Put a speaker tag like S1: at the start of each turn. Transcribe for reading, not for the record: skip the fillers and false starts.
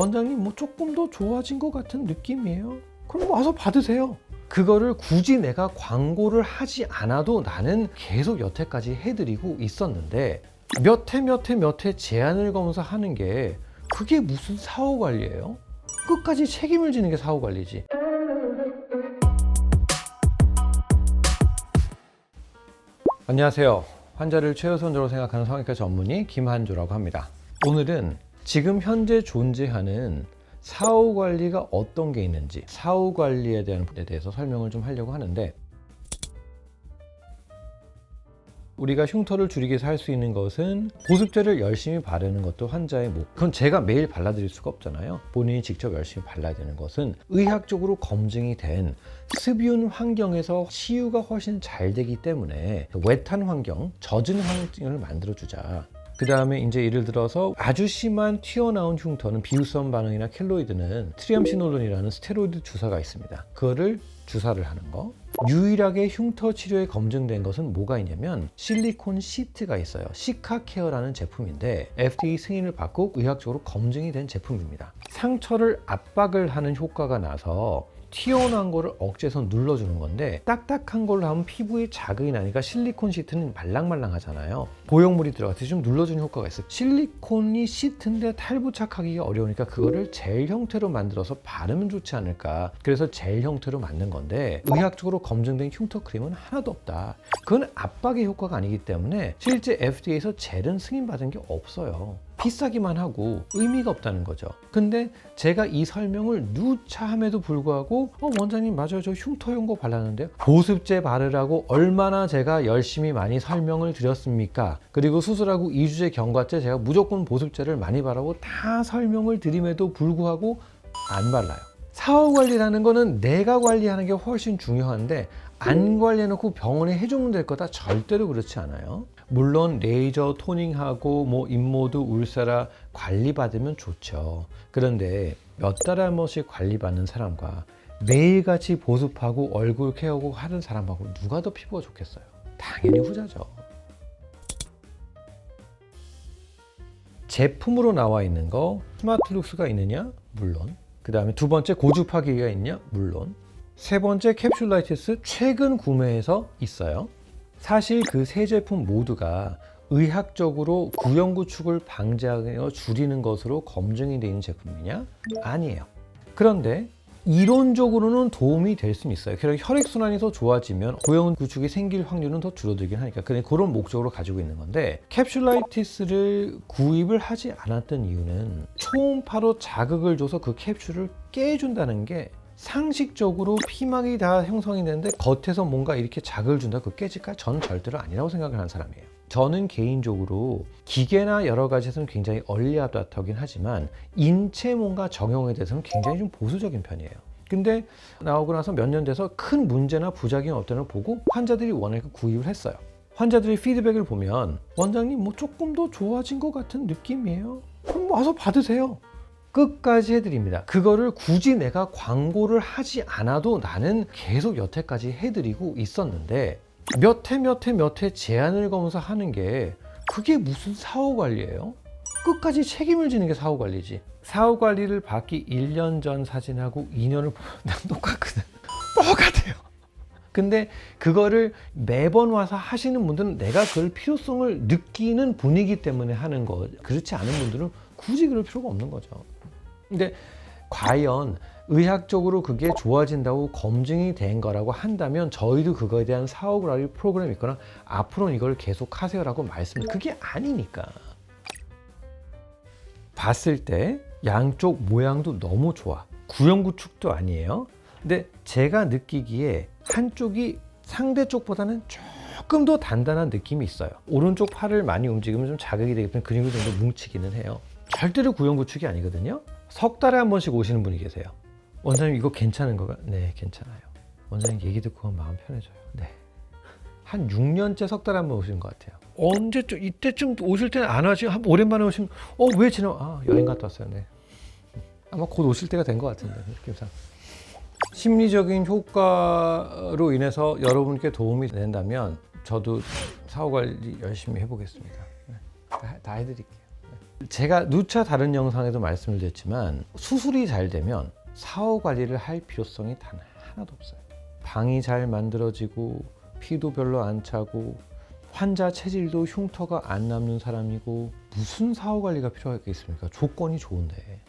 S1: 원장님 뭐 조금 더 좋아진 것 같은 느낌이에요. 그럼 와서 받으세요. 그거를 굳이 내가 광고를 하지 않아도 나는 계속 여태까지 해드리고 있었는데 몇 회 제한을 거면서 하는 게 그게 무슨 사후 관리예요? 끝까지 책임을 지는 게 사후 관리지. 안녕하세요. 환자를 최우선적으로 생각하는 성형외과 전문의 김한조라고 합니다. 오늘은 지금 현재 존재하는 사후 관리가 어떤 게 있는지, 사후 관리에 대해서 설명을 좀 하려고 하는데, 우리가 흉터를 줄이기 위해서 할 수 있는 것은 보습제를 열심히 바르는 것도 환자의 목. 그건 제가 매일 발라드릴 수가 없잖아요. 본인이 직접 열심히 발라야 되는 것은 의학적으로 검증이 된 습윤 환경에서 치유가 훨씬 잘 되기 때문에 웨트한 환경, 젖은 환경을 만들어주자. 그 다음에 이제 예를 들어서 아주 심한 튀어나온 흉터는 비후성 반응이나 켈로이드는 트리암시놀론이라는 스테로이드 주사가 있습니다. 그거를 주사를 하는 거. 유일하게 흉터 치료에 검증된 것은 뭐가 있냐면 실리콘 시트가 있어요. 시카케어라는 제품인데 FDA 승인을 받고 의학적으로 검증이 된 제품입니다. 상처를 압박을 하는 효과가 나서 튀어나온 거를 억제해서 눌러주는 건데, 딱딱한 걸로 하면 피부에 자극이 나니까 실리콘 시트는 말랑말랑 하잖아요. 보형물이 들어가서 좀 눌러주는 효과가 있어요. 실리콘이 시트인데 탈부착하기가 어려우니까 그거를 젤 형태로 만들어서 바르면 좋지 않을까. 그래서 젤 형태로 만든 건데, 의학적으로 검증된 흉터 크림은 하나도 없다. 그건 압박의 효과가 아니기 때문에 실제 FDA에서 젤은 승인받은 게 없어요. 비싸기만 하고 의미가 없다는 거죠. 근데 제가 이 설명을 누차 함에도 불구하고 원장님 맞아요, 저 흉터용 거 발랐는데요. 보습제 바르라고 얼마나 제가 열심히 많이 설명을 드렸습니까? 그리고 수술하고 2주제 경과째 제가 무조건 보습제를 많이 바르고 다 설명을 드림에도 불구하고 안 발라요. 사후 관리라는 거는 내가 관리하는 게 훨씬 중요한데, 안 관리해놓고 병원에 해주면 될 거다? 절대로 그렇지 않아요. 물론 레이저 토닝하고 뭐 인모드 울세라 관리받으면 좋죠. 그런데 몇 달에 한 번씩 관리받는 사람과 매일같이 보습하고 얼굴 케어하고 하는 사람하고 누가 더 피부가 좋겠어요? 당연히 후자죠. 제품으로 나와 있는 거 스마트룩스가 있느냐? 물론. 그 다음에 두 번째 고주파기가 있냐? 물론. 세 번째 캡슐라이티스 최근 구매해서 있어요. 사실 그 세 제품 모두가 의학적으로 구형구축을 방지하여 줄이는 것으로 검증이 되어 있는 제품이냐? 아니에요. 그런데 이론적으로는 도움이 될 수는 있어요. 그래서 혈액순환이 더 좋아지면 구형구축이 생길 확률은 더 줄어들긴 하니까. 근데 그런 목적으로 가지고 있는 건데, 캡슐라이티스를 구입을 하지 않았던 이유는 초음파로 자극을 줘서 그 캡슐을 깨준다는 게, 상식적으로 피막이 다 형성이 되는데 겉에서 뭔가 이렇게 자극을 준다, 그거 깨질까? 저는 절대로 아니라고 생각을 하는 사람이에요. 저는 개인적으로 기계나 여러 가지에서는 굉장히 얼리아답터긴 하지만 인체 뭔가 적용에 대해서는 굉장히 좀 보수적인 편이에요. 근데 나오고 나서 몇 년 돼서 큰 문제나 부작용이 없다는 걸 보고 환자들이 원하니까 구입을 했어요. 환자들의 피드백을 보면 원장님 뭐 조금 더 좋아진 것 같은 느낌이에요. 그럼 와서 받으세요. 끝까지 해드립니다. 그거를 굳이 내가 광고를 하지 않아도 나는 계속 여태까지 해드리고 있었는데 몇 회 제한을 거면서 하는 게 그게 무슨 사후 관리예요? 끝까지 책임을 지는 게 사후 관리지. 사후 관리를 받기 1년 전 사진하고 2년을 보면 똑같거든. 똑같아요. 근데 그거를 매번 와서 하시는 분들은 내가 그럴 필요성을 느끼는 분이기 때문에 하는 거. 그렇지 않은 분들은 굳이 그럴 필요가 없는 거죠. 근데 과연 의학적으로 그게 좋아진다고 검증이 된 거라고 한다면 저희도 그거에 대한 사후 관리 프로그램이 있거나 앞으로는 이걸 계속 하세요라고 그게 아니니까. 봤을 때 양쪽 모양도 너무 좋아. 구형구축도 아니에요. 근데 제가 느끼기에 한쪽이 상대 쪽보다는 조금 더 단단한 느낌이 있어요. 오른쪽 팔을 많이 움직이면 좀 자극이 되기 때문에 근육이 좀 더 뭉치기는 해요. 절대로 구형구축이 아니거든요. 석 달에 한 번씩 오시는 분이 계세요. 원장님 이거 괜찮은 거가? 네, 괜찮아요. 원장님 얘기 듣고 마음 편해져요. 네. 한 6년째 석 달에 한 번 오시는 것 같아요. 언제쯤 이때쯤 오실 때는 안 하시고 한 오랜만에 오시면 왜 지나? 여행 갔다 왔어요. 네. 아마 곧 오실 때가 된 것 같은데 느낌상. 심리적인 효과로 인해서 여러분께 도움이 된다면 저도 사후 관리 열심히 해보겠습니다. 네. 다 해드릴게요. 네. 제가 누차 다른 영상에도 말씀을 드렸지만 수술이 잘 되면 사후 관리를 할 필요성이 단 하나도 없어요. 방이 잘 만들어지고 피도 별로 안 차고 환자 체질도 흉터가 안 남는 사람이고 무슨 사후 관리가 필요하겠습니까? 조건이 좋은데.